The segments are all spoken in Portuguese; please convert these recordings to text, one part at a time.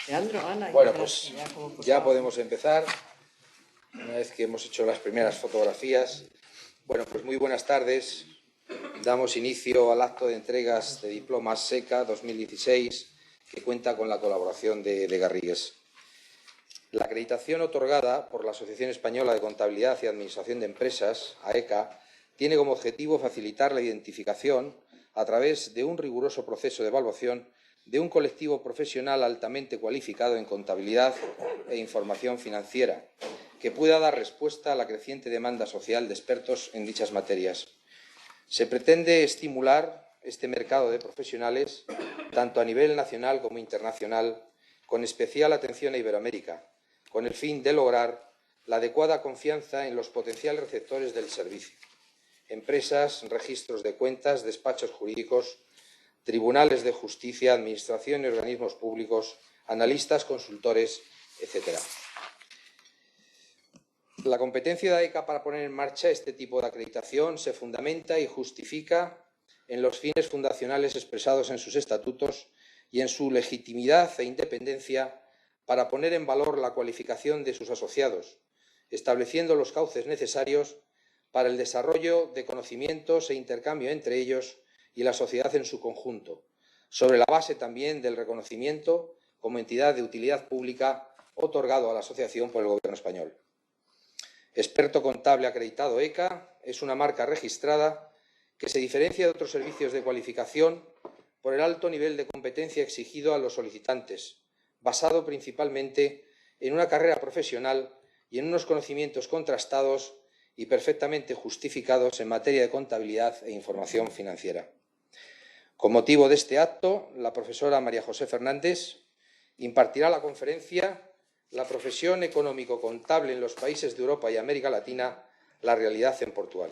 Leandro, Ana. Bueno, pues ya podemos empezar, una vez que hemos hecho las primeras fotografías. Bueno, pues muy buenas tardes. Damos inicio al acto de entregas de diplomas SECA 2016, que cuenta con la colaboración de Garrigues. La acreditación otorgada por la Asociación Española de Contabilidad y Administración de Empresas, AECA, tiene como objetivo facilitar la identificación, a través de un riguroso proceso de evaluación, de un colectivo profesional altamente cualificado en contabilidad e información financiera, que pueda dar respuesta a la creciente demanda social de expertos en dichas materias. Se pretende estimular este mercado de profesionales, tanto a nivel nacional como internacional, con especial atención a Iberoamérica, con el fin de lograr la adecuada confianza en los potenciales receptores del servicio: empresas, registros de cuentas, despachos jurídicos, tribunales de justicia, administración y organismos públicos, analistas, consultores, etc. La competencia de AECA para poner en marcha este tipo de acreditación se fundamenta y justifica en los fines fundacionales expresados en sus estatutos y en su legitimidad e independencia para poner en valor la cualificación de sus asociados, estableciendo los cauces necesarios para el desarrollo de conocimientos e intercambio entre ellos y la sociedad en su conjunto, sobre la base también del reconocimiento como entidad de utilidad pública otorgado a la asociación por el Gobierno español. Experto contable acreditado ECA es una marca registrada que se diferencia de otros servicios de cualificación por el alto nivel de competencia exigido a los solicitantes, basado principalmente en una carrera profesional y en unos conocimientos contrastados y perfectamente justificados en materia de contabilidad e información financiera. Con motivo de este acto, la profesora María José Fernández impartirá la conferencia "La profesión económico-contable en los países de Europa y América Latina, la realidad en Portugal".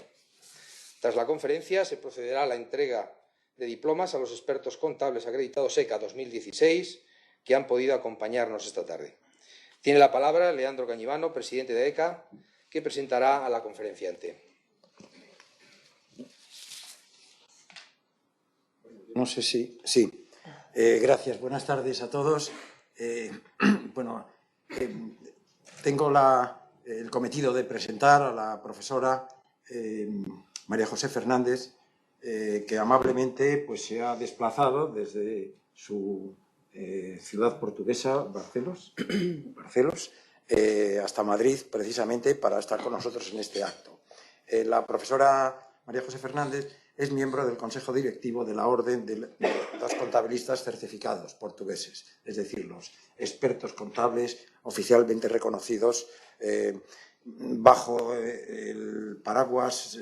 Tras la conferencia se procederá a la entrega de diplomas a los expertos contables acreditados SECA 2016 que han podido acompañarnos esta tarde. Tiene la palabra Leandro Cañivano, presidente de ECA, que presentará a la conferenciante. No sé si... Sí. Gracias. Buenas tardes a todos. Tengo el cometido de presentar a la profesora María José Fernández, que amablemente se ha desplazado desde su ciudad portuguesa, Barcelos, hasta Madrid, precisamente para estar con nosotros en este acto. La profesora María José Fernández es miembro del Consejo Directivo de la Orden de los Contabilistas Certificados Portugueses, es decir, los expertos contables oficialmente reconocidos bajo el paraguas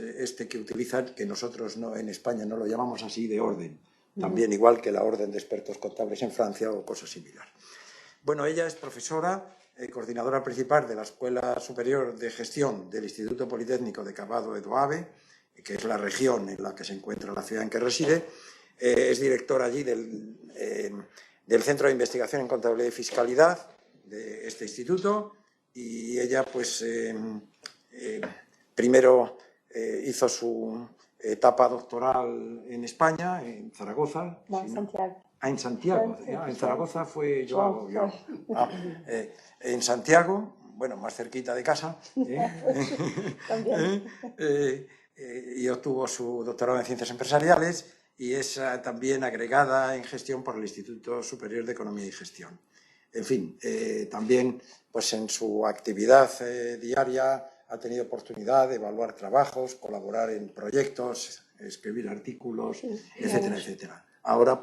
que utilizan, que nosotros en España no lo llamamos así, de orden, también igual que la Orden de Expertos Contables en Francia o cosa similar. Bueno, ella es profesora, coordinadora principal de la Escuela Superior de Gestión del Instituto Politécnico de Cavado Edoave, que es la región en la que se encuentra la ciudad en que reside. Es directora allí del Centro de Investigación en Contabilidad y Fiscalidad de este instituto, y ella primero hizo su etapa doctoral en España, en Zaragoza. No, en Santiago. En Santiago. En Zaragoza fue yo. En Santiago, bueno, más cerquita de casa. También. Y obtuvo su doctorado en Ciencias Empresariales y es también agregada en gestión por el Instituto Superior de Economía y Gestión. En fin, también en su actividad diaria ha tenido oportunidad de evaluar trabajos, colaborar en proyectos, escribir artículos, etcétera, etcétera. Ahora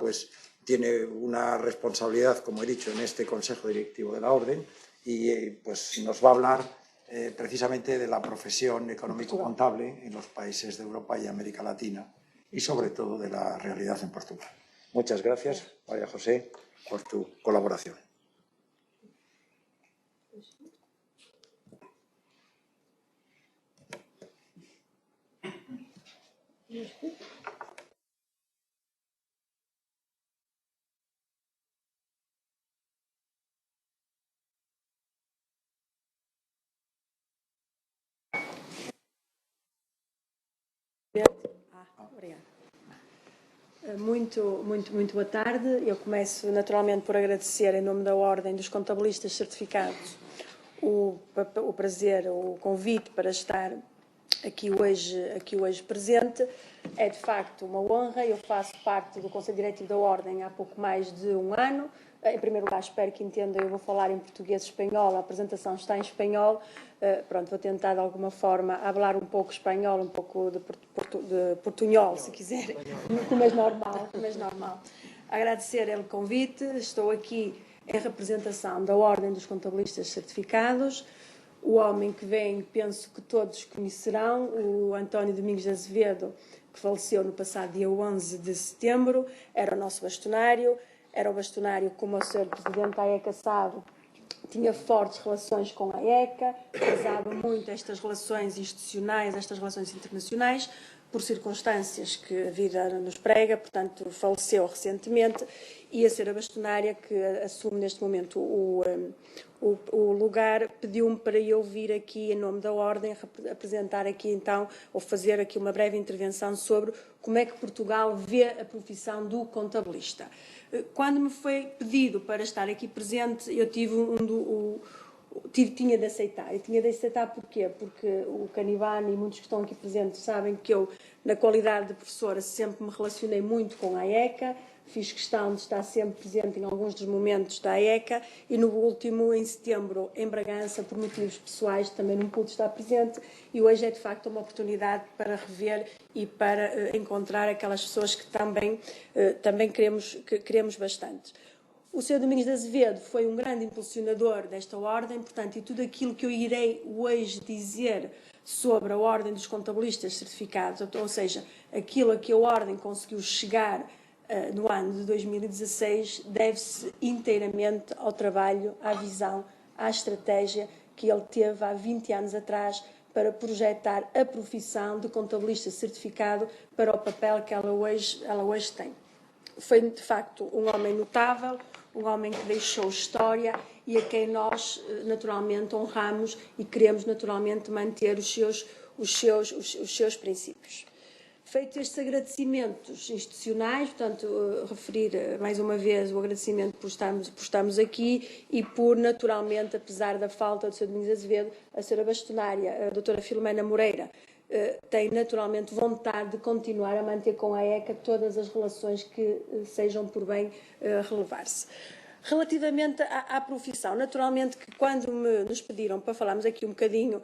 tiene una responsabilidad, como he dicho, en este Consejo Directivo de la Orden y nos va a hablar precisamente de la profesión económico-contable en los países de Europa y América Latina y sobre todo de la realidad en Portugal. Muchas gracias, María José, por tu colaboración. Muito boa tarde. Eu começo naturalmente por agradecer, em nome da Ordem dos Contabilistas Certificados, o prazer, o convite para estar aqui hoje presente. É de facto uma honra. Eu faço parte do Conselho Diretivo da Ordem há pouco mais de um ano. Em primeiro lugar, espero que entendam, eu vou falar em português e espanhol, a apresentação está em espanhol. Pronto, vou tentar de alguma forma falar um pouco espanhol, um pouco de portunhol, se quiser, mas normal. Agradecer o convite. Estou aqui em representação da Ordem dos Contabilistas Certificados. O homem que vem, penso que todos conhecerão, o António Domingos de Azevedo, que faleceu no passado dia 11 de setembro, era o nosso bastonário. Era o bastonário, como o Sr. Presidente da AECA sabe, tinha fortes relações com a AECA, prezava muito estas relações institucionais, estas relações internacionais, por circunstâncias que a vida nos prega, portanto, faleceu recentemente, e a Sra. Bastonária, que assume neste momento o lugar, pediu-me para eu vir aqui, em nome da Ordem, apresentar aqui então, ou fazer aqui uma breve intervenção sobre como é que Portugal vê a profissão do contabilista. Quando me foi pedido para estar aqui presente, eu tinha de aceitar. Eu tinha de aceitar porquê? Porque o Canivani e muitos que estão aqui presentes sabem que eu, na qualidade de professora, sempre me relacionei muito com a AECA, fiz questão de estar sempre presente em alguns dos momentos da AECA e no último, em setembro, em Bragança, por motivos pessoais, também não pude estar presente e hoje é de facto uma oportunidade para rever e para encontrar aquelas pessoas que também queremos bastante. O Sr. Domingos de Azevedo foi um grande impulsionador desta ordem, portanto, e tudo aquilo que eu irei hoje dizer sobre a Ordem dos Contabilistas Certificados, ou seja, aquilo a que a ordem conseguiu chegar no ano de 2016, deve-se inteiramente ao trabalho, à visão, à estratégia que ele teve há 20 anos atrás para projetar a profissão de contabilista certificado para o papel que ela hoje tem. Foi, de facto, um homem notável, um homem que deixou história e a quem nós, naturalmente, honramos e queremos, naturalmente, manter os seus princípios. Feitos estes agradecimentos institucionais, portanto, referir mais uma vez o agradecimento por estarmos aqui e por, naturalmente, apesar da falta do Sr. Domingos Azevedo, a Sra. Bastonária, a doutora Filomena Moreira, tem naturalmente vontade de continuar a manter com a AECA todas as relações que sejam por bem relevar-se. Relativamente à profissão, naturalmente que quando nos pediram para falarmos aqui um bocadinho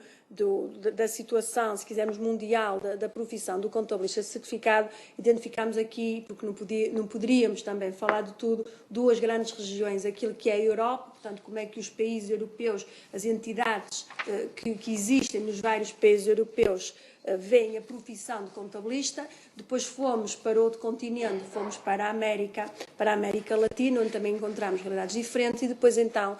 da situação, se quisermos, mundial da profissão do contabilista certificado, identificámos aqui, porque não poderíamos também falar de tudo, duas grandes regiões, aquilo que é a Europa, portanto, como é que os países europeus, as entidades que existem nos vários países europeus, veem a profissão de contabilista. Depois fomos para outro continente, fomos para a América Latina, onde também encontramos realidades diferentes e depois então,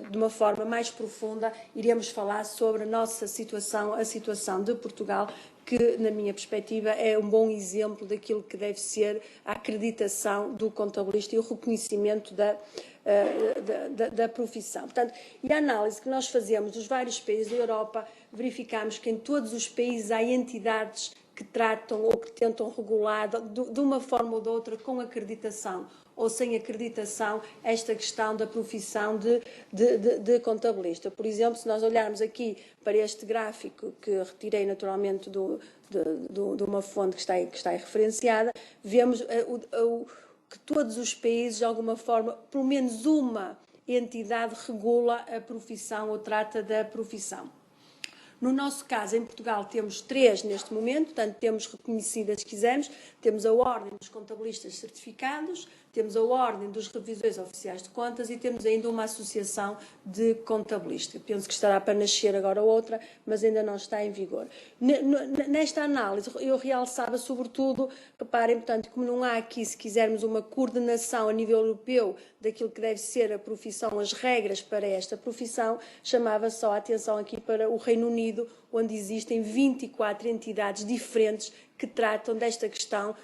de uma forma mais profunda, iremos falar sobre a nossa situação, a situação de Portugal, que, na minha perspectiva, é um bom exemplo daquilo que deve ser a acreditação do contabilista e o reconhecimento da profissão. Portanto, e a análise que nós fazemos dos vários países da Europa, verificamos que em todos os países há entidades que tratam ou que tentam regular de uma forma ou de outra com acreditação ou sem acreditação esta questão da profissão de contabilista. Por exemplo, se nós olharmos aqui para este gráfico que retirei naturalmente de uma fonte que está aí referenciada, vemos que todos os países, de alguma forma, pelo menos uma entidade regula a profissão ou trata da profissão. No nosso caso, em Portugal, temos 3 neste momento, portanto, temos reconhecidas, se quisermos, temos a Ordem dos Contabilistas Certificados, temos a Ordem dos Revisores Oficiais de Contas e temos ainda uma associação de contabilistas. Penso que estará para nascer agora outra, mas ainda não está em vigor. Nesta análise, eu realçava, sobretudo, reparem, portanto, como não há aqui, se quisermos, uma coordenação a nível europeu daquilo que deve ser a profissão, as regras para esta profissão, chamava só a atenção aqui para o Reino Unido, onde existem 24 entidades diferentes que tratam desta questão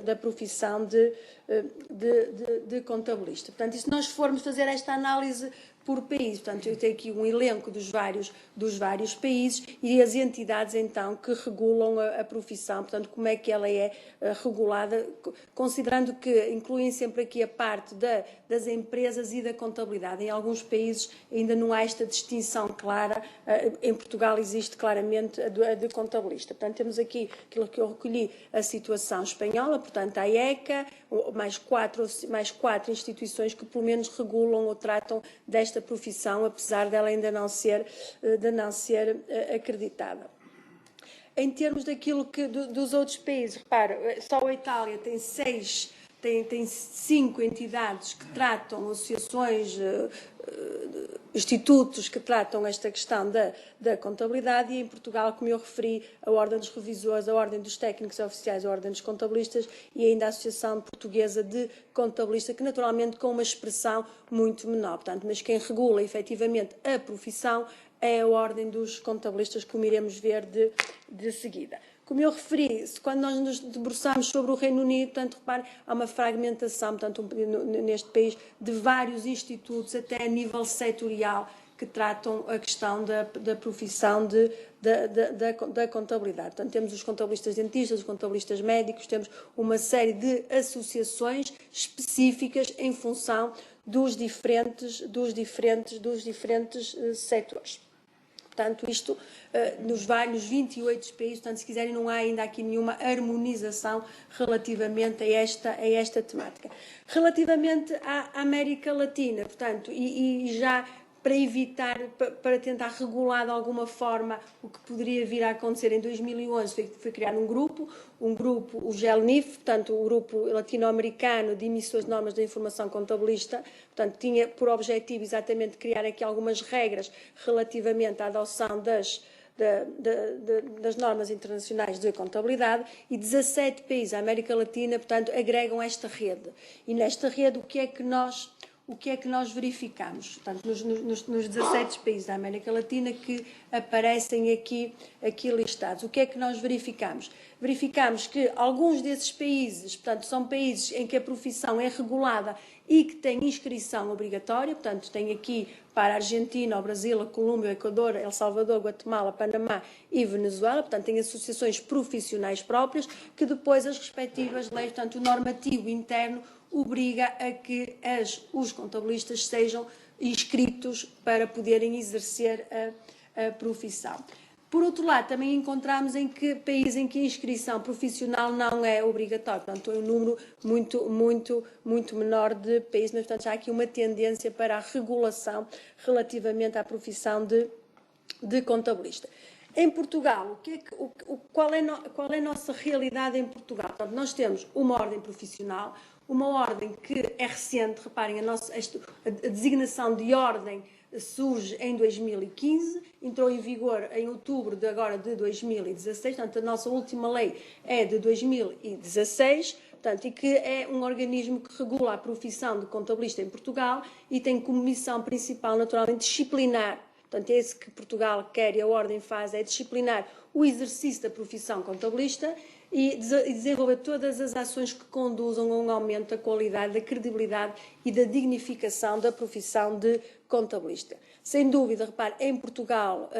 da profissão de contabilista. Portanto, e se nós formos fazer esta análise por país. Portanto, eu tenho aqui um elenco dos vários países e as entidades, então, que regulam a profissão, portanto, como é que ela é regulada, considerando que incluem sempre aqui a parte das empresas e da contabilidade. Em alguns países ainda não há esta distinção clara, em Portugal existe claramente a de contabilista. Portanto, temos aqui aquilo que eu recolhi, a situação espanhola, portanto, a IECA, mais quatro instituições que pelo menos regulam ou tratam desta profissão, apesar dela ainda não ser acreditada. Em termos daquilo que dos outros países, repara, só a Itália tem 5 entidades que tratam, associações, institutos que tratam esta questão da contabilidade, e em Portugal, como eu referi, a Ordem dos Revisores, a Ordem dos Técnicos Oficiais, a Ordem dos Contabilistas e ainda a Associação Portuguesa de Contabilistas, que naturalmente com uma expressão muito menor. Portanto, mas quem regula efetivamente a profissão é a Ordem dos Contabilistas, como iremos ver de seguida. Como eu referi, quando nós nos debruçamos sobre o Reino Unido, portanto, repare, há uma fragmentação, portanto, neste país, de vários institutos, até a nível setorial, que tratam a questão da profissão da contabilidade. Portanto, temos os contabilistas dentistas, os contabilistas médicos, temos uma série de associações específicas em função dos diferentes setores. Portanto, isto nos 28 países, portanto, se quiserem, não há ainda aqui nenhuma harmonização relativamente a esta temática. Relativamente à América Latina, portanto, e já para evitar, para tentar regular de alguma forma o que poderia vir a acontecer, em 2011 foi criado um grupo, o GELNIF, portanto, o Grupo Latino-Americano de Emissores de Normas da Informação Contabilista, portanto, tinha por objetivo exatamente criar aqui algumas regras relativamente à adoção das normas internacionais de contabilidade, e 17 países da América Latina, portanto, agregam esta rede. E nesta rede, o que é que nós verificamos? Portanto, nos 17 países da América Latina que aparecem aqui listados, o que é que nós verificamos? Verificamos que alguns desses países, portanto, são países em que a profissão é regulada e que têm inscrição obrigatória, portanto, tem aqui para a Argentina, o Brasil, a Colômbia, o Equador, El Salvador, Guatemala, Panamá e Venezuela, portanto, têm associações profissionais próprias, que depois as respectivas leis, portanto, o normativo interno obriga a que os contabilistas sejam inscritos para poderem exercer a profissão. Por outro lado, também encontramos em que países em que a inscrição profissional não é obrigatória, portanto, é um número muito menor de países, mas, portanto, já há aqui uma tendência para a regulação relativamente à profissão de contabilista. Em Portugal, qual é a nossa realidade em Portugal? Portanto, nós temos uma ordem profissional, uma ordem que é recente, reparem, a designação de ordem surge em 2015, entrou em vigor em outubro de 2016, portanto, a nossa última lei é de 2016, portanto, e que é um organismo que regula a profissão de contabilista em Portugal e tem como missão principal, naturalmente, disciplinar. Portanto, é isso que Portugal quer e a Ordem faz, é disciplinar o exercício da profissão contabilista e desenvolver todas as ações que conduzam a um aumento da qualidade, da credibilidade e da dignificação da profissão de contabilista. Sem dúvida, repare, em Portugal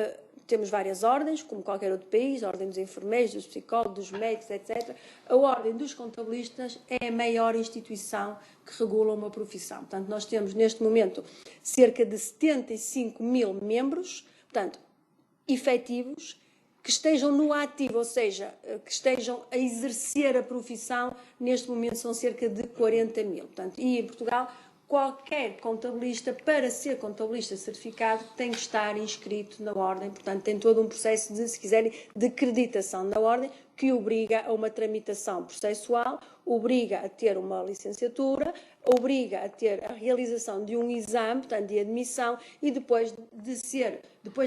temos várias ordens, como qualquer outro país, a ordem dos enfermeiros, dos psicólogos, dos médicos, etc. A ordem dos contabilistas é a maior instituição que regula uma profissão. Portanto, nós temos neste momento cerca de 75 mil membros, portanto, efetivos, que estejam no ativo, ou seja, que estejam a exercer a profissão, neste momento são cerca de 40 mil. Portanto, e em Portugal, qualquer contabilista, para ser contabilista certificado, tem que estar inscrito na ordem, portanto, tem todo um processo de, se quiserem, de acreditação na ordem, que obriga a uma tramitação processual, obriga a ter uma licenciatura, obriga a ter a realização de um exame, portanto, de admissão, e depois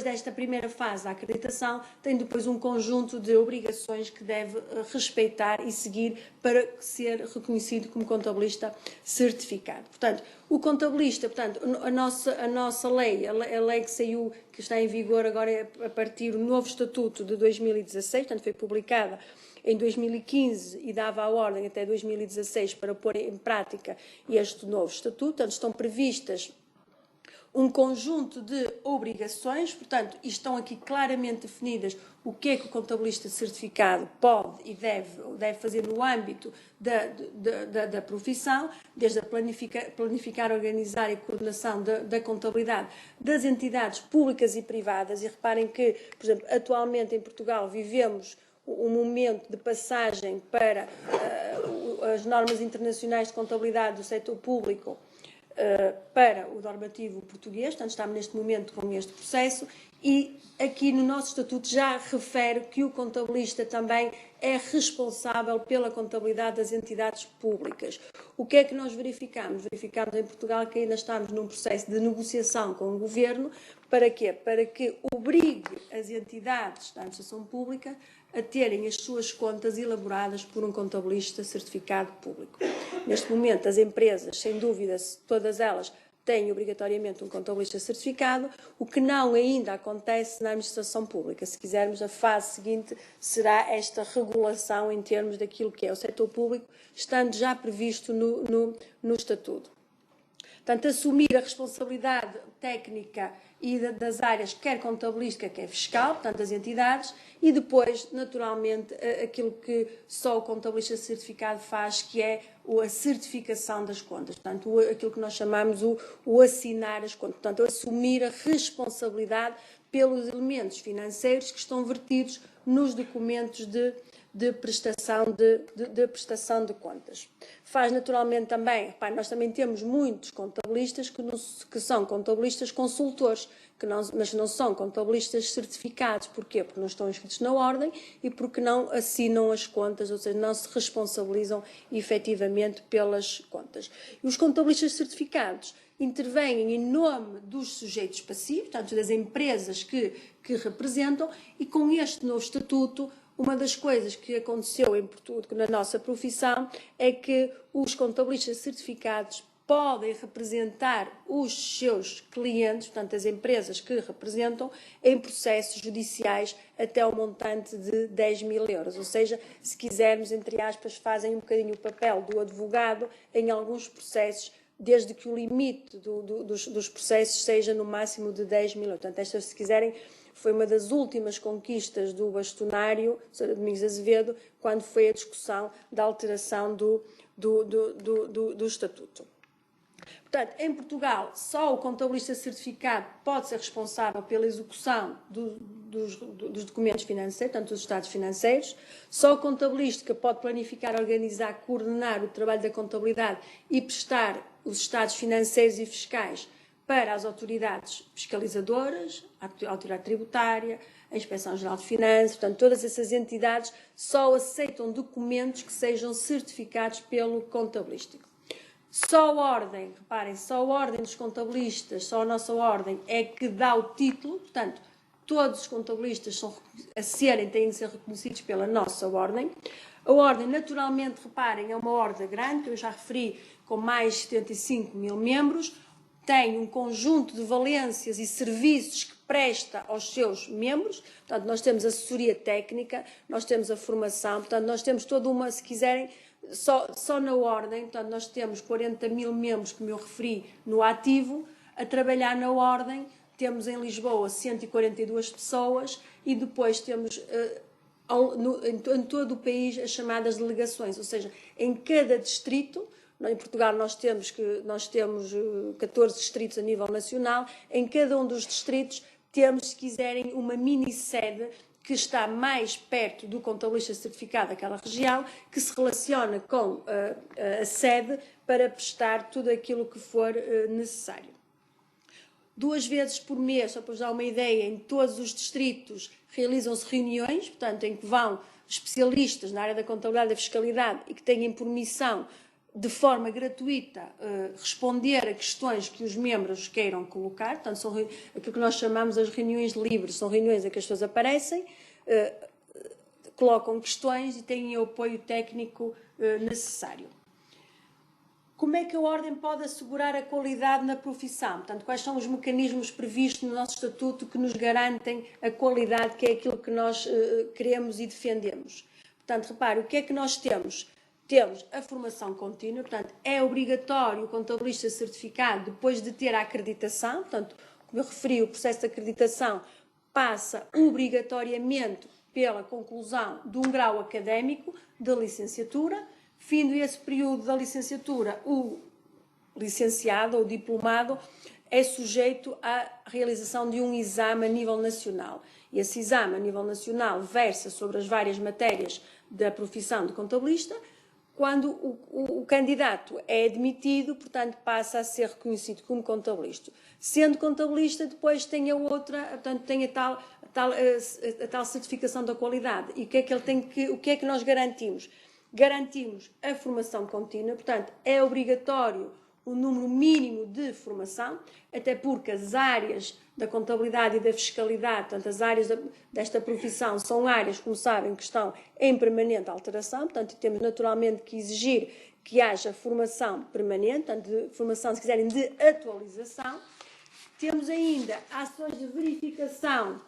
desta primeira fase da acreditação, tem depois um conjunto de obrigações que deve respeitar e seguir para ser reconhecido como contabilista certificado. Portanto, o contabilista, portanto, a nossa lei, a lei que saiu, que está em vigor agora a partir do novo Estatuto de 2016, portanto, foi publicada em 2015 e dava a ordem até 2016 para pôr em prática este novo Estatuto. Portanto, estão previstas um conjunto de obrigações, portanto, estão aqui claramente definidas o que é que o contabilista certificado pode e deve fazer no âmbito da profissão, desde a planificar, organizar e coordenação da contabilidade das entidades públicas e privadas. E reparem que, por exemplo, atualmente em Portugal vivemos um momento de passagem para as normas internacionais de contabilidade do setor público para o normativo português, portanto estamos neste momento com este processo e aqui no nosso estatuto já refere que o contabilista também é responsável pela contabilidade das entidades públicas. O que é que nós verificamos? Verificamos em Portugal que ainda estamos num processo de negociação com o Governo. Para quê? Para que obrigue as entidades da administração pública a terem as suas contas elaboradas por um contabilista certificado público. Neste momento, as empresas, sem dúvida, todas elas têm obrigatoriamente um contabilista certificado, o que não ainda acontece na administração pública. Se quisermos, a fase seguinte será esta regulação em termos daquilo que é o setor público, estando já previsto no Estatuto. Portanto, assumir a responsabilidade técnica e das áreas, quer contabilística, quer fiscal, portanto, das entidades, e depois, naturalmente, aquilo que só o contabilista certificado faz, que é a certificação das contas, portanto, aquilo que nós chamamos o assinar as contas, portanto, assumir a responsabilidade pelos elementos financeiros que estão vertidos nos documentos de prestação de contas. Faz naturalmente também, nós também temos muitos contabilistas que são contabilistas consultores, mas não são contabilistas certificados. Porquê? Porque não estão inscritos na ordem e porque não assinam as contas, ou seja, não se responsabilizam efetivamente pelas contas. E os contabilistas certificados intervêm em nome dos sujeitos passivos, portanto, das empresas que representam, e com este novo estatuto, uma das coisas que aconteceu em Portugal, na nossa profissão, é que os contabilistas certificados podem representar os seus clientes, portanto, as empresas que representam, em processos judiciais até ao montante de 10 mil euros. Ou seja, se quisermos, entre aspas, fazem um bocadinho o papel do advogado em alguns processos, desde que o limite dos processos seja no máximo de 10 mil euros. Portanto, esta, se quiserem, foi uma das últimas conquistas do bastonário, Sr. Domingos Azevedo, quando foi a discussão da alteração do Estatuto. Portanto, em Portugal, só o contabilista certificado pode ser responsável pela execução dos documentos financeiros, portanto, dos estados financeiros. Só o contabilista pode planificar, organizar, coordenar o trabalho da contabilidade e prestar os estados financeiros e fiscais para as autoridades fiscalizadoras, a autoridade tributária, a Inspeção-Geral de Finanças, portanto, todas essas entidades só aceitam documentos que sejam certificados pelo contabilístico. Só a ordem, reparem, só a ordem dos contabilistas, só a nossa ordem é que dá o título, portanto, todos os contabilistas têm de ser reconhecidos pela nossa ordem. A ordem, naturalmente, reparem, é uma ordem grande, que eu já referi, com mais de 75 mil membros, tem um conjunto de valências e serviços que presta aos seus membros, portanto, nós temos assessoria técnica, nós temos a formação, portanto, nós temos toda uma, se quiserem, só na ordem, portanto, nós temos 40 mil membros, como eu referi, no ativo, a trabalhar na ordem, temos em Lisboa 142 pessoas e depois temos em todo o país as chamadas delegações, ou seja, em cada distrito. Em Portugal nós temos 14 distritos a nível nacional, em cada um dos distritos temos, se quiserem, uma mini-sede que está mais perto do contabilista certificado daquela região, que se relaciona com a sede para prestar tudo aquilo que for necessário. 2 vezes por mês, só para vos dar uma ideia, em todos os distritos realizam-se reuniões, portanto, em que vão especialistas na área da contabilidade e da fiscalidade e que têm por missão, de forma gratuita, responder a questões que os membros queiram colocar. Portanto, são aquilo que nós chamamos as reuniões livres, são reuniões em que as pessoas aparecem, colocam questões e têm o apoio técnico necessário. Como é que a Ordem pode assegurar a qualidade na profissão? Portanto, quais são os mecanismos previstos no nosso Estatuto que nos garantem a qualidade, que é aquilo que nós queremos e defendemos? Portanto, repare, o que é que nós temos? temos a formação contínua, portanto, é obrigatório o contabilista certificado, depois de ter a acreditação, portanto, como eu referi, o processo de acreditação passa obrigatoriamente pela conclusão de um grau académico de licenciatura. Findo esse período da licenciatura, o licenciado ou diplomado é sujeito à realização de um exame a nível nacional. Esse exame a nível nacional versa sobre as várias matérias da profissão de contabilista. Quando o candidato é admitido, portanto, passa a ser reconhecido como contabilista. Sendo contabilista, depois tem a outra, portanto, tem a tal certificação da qualidade. E o que é que nós garantimos? Garantimos a formação contínua, portanto, é obrigatório o número mínimo de formação, até porque as áreas da contabilidade e da fiscalidade, portanto, as áreas desta profissão são áreas, como sabem, que estão em permanente alteração, portanto, temos naturalmente que exigir que haja formação permanente, portanto, formação, se quiserem, de atualização. Temos ainda ações de verificação,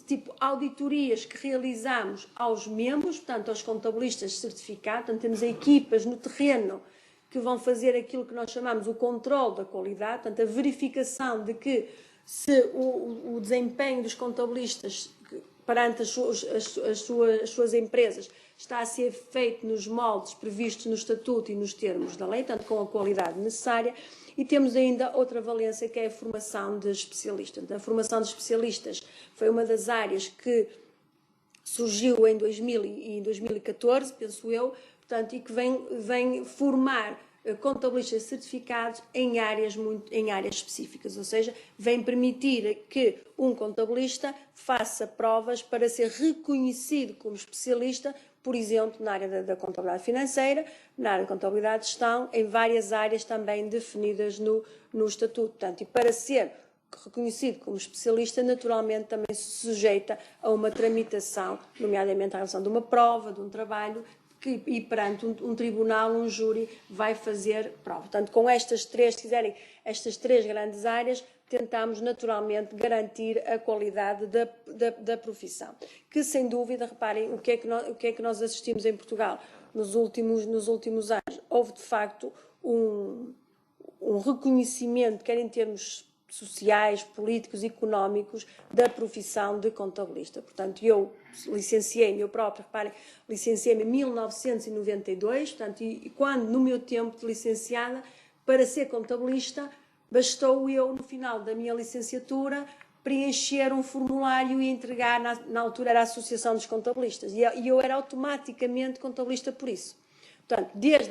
tipo auditorias que realizamos aos membros, portanto, aos contabilistas certificados, portanto, temos equipas no terreno que vão fazer aquilo que nós chamamos o controle da qualidade, portanto, a verificação de que se o desempenho dos contabilistas perante as suas empresas está a ser feito nos moldes previstos no Estatuto e nos termos da lei, portanto, com a qualidade necessária. E temos ainda outra valência, que é a formação de especialistas. A formação de especialistas foi uma das áreas que surgiu em 2000 e 2014, penso eu, portanto, e que vem formar contabilistas certificados em áreas específicas, ou seja, vem permitir que um contabilista faça provas para ser reconhecido como especialista, por exemplo, na área da contabilidade financeira, na área de contabilidade de gestão, em várias áreas também definidas no Estatuto. Portanto, e para ser reconhecido como especialista, naturalmente também se sujeita a uma tramitação, nomeadamente a relação de uma prova, de um trabalho, e perante um tribunal, um júri, vai fazer prova. Portanto, com estas três, se quiserem, estas três grandes áreas, tentamos naturalmente garantir a qualidade da profissão. Que, sem dúvida, reparem, o que é que nós assistimos em Portugal nos últimos anos? Houve, de facto, um reconhecimento, quer em termos sociais, políticos, económicos, da profissão de contabilista. Portanto, eu licenciei-me, eu própria, reparem, licenciei-me em 1992, portanto, e quando, no meu tempo de licenciada, para ser contabilista, bastou eu, no final da minha licenciatura, preencher um formulário e entregar, na altura era a Associação dos Contabilistas, e eu era automaticamente contabilista por isso. Portanto, desde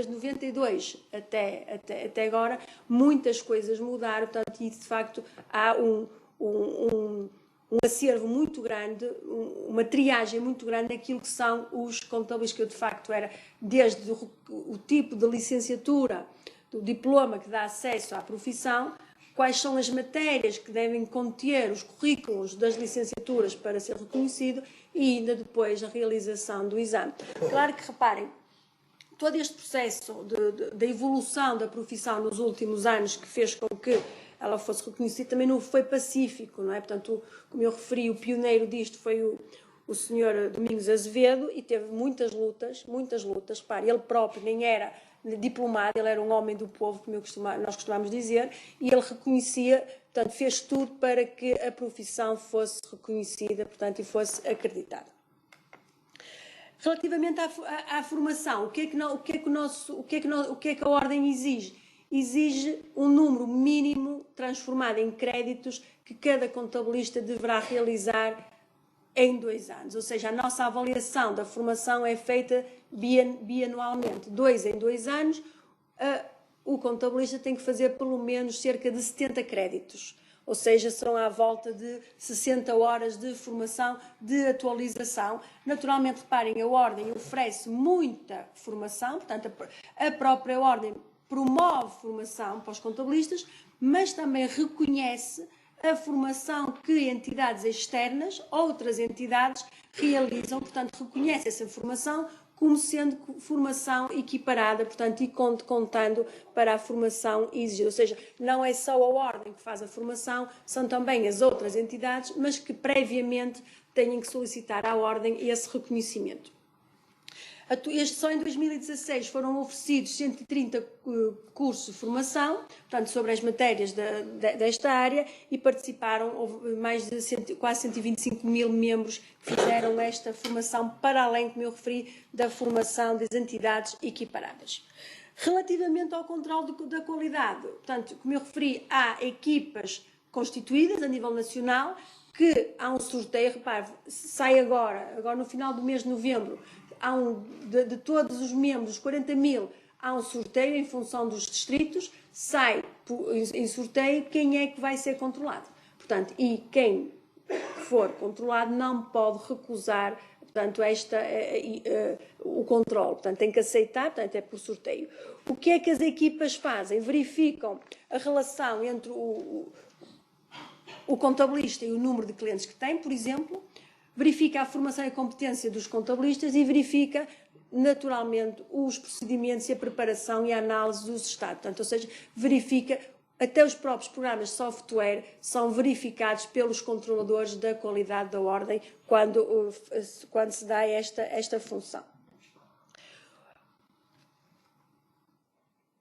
92 até agora, muitas coisas mudaram, portanto, e de facto há um acervo muito grande, uma triagem muito grande naquilo que são os contabilistas, que eu de facto era, desde o tipo de licenciatura, do diploma que dá acesso à profissão, quais são as matérias que devem conter os currículos das licenciaturas para ser reconhecido e ainda depois a realização do exame. Claro que, reparem, todo este processo da evolução da profissão nos últimos anos, que fez com que ela fosse reconhecida, também não foi pacífico, não é? Portanto, como eu referi, o pioneiro disto foi o senhor Domingos Azevedo, e teve muitas lutas, repare, ele próprio nem era diplomado, ele era um homem do povo, como nós costumamos dizer, e ele reconhecia, portanto, fez tudo para que a profissão fosse reconhecida, portanto, e fosse acreditada. Relativamente à formação, o que é que a Ordem exige? Exige um número mínimo transformado em créditos que cada contabilista deverá realizar em 2 anos. Ou seja, a nossa avaliação da formação é feita bianualmente. 2 em 2 anos, o contabilista tem que fazer pelo menos cerca de 70 créditos. Ou seja, serão à volta de 60 horas de formação, de atualização. Naturalmente, reparem, a Ordem oferece muita formação, portanto, a própria Ordem promove formação para os contabilistas, mas também reconhece a formação que entidades externas, outras entidades, realizam, portanto, reconhece essa formação como sendo formação equiparada, portanto, e contando para a formação exigida. Ou seja, não é só a Ordem que faz a formação, são também as outras entidades, mas que previamente têm que solicitar à Ordem esse reconhecimento. Só em 2016 foram oferecidos 130 cursos de formação, portanto, sobre as matérias desta área, e participaram, houve mais de quase 125 mil membros que fizeram esta formação, para além, como eu referi, da formação das entidades equiparadas. Relativamente ao controle da qualidade, portanto, como eu referi, há equipas constituídas a nível nacional, que há um sorteio, repare, sai agora no final do mês de novembro, de todos os membros, 40 mil, há um sorteio em função dos distritos, sai em sorteio quem é que vai ser controlado. Portanto, e quem for controlado não pode recusar, portanto, o controle. Portanto, tem que aceitar, portanto, é por sorteio. O que é que as equipas fazem? Verificam a relação entre o contabilista e o número de clientes que tem, por exemplo, verifica a formação e a competência dos contabilistas e verifica, naturalmente, os procedimentos e a preparação e a análise dos estados. Portanto, ou seja, verifica, até os próprios programas de software são verificados pelos controladores da qualidade da ordem quando se dá esta função.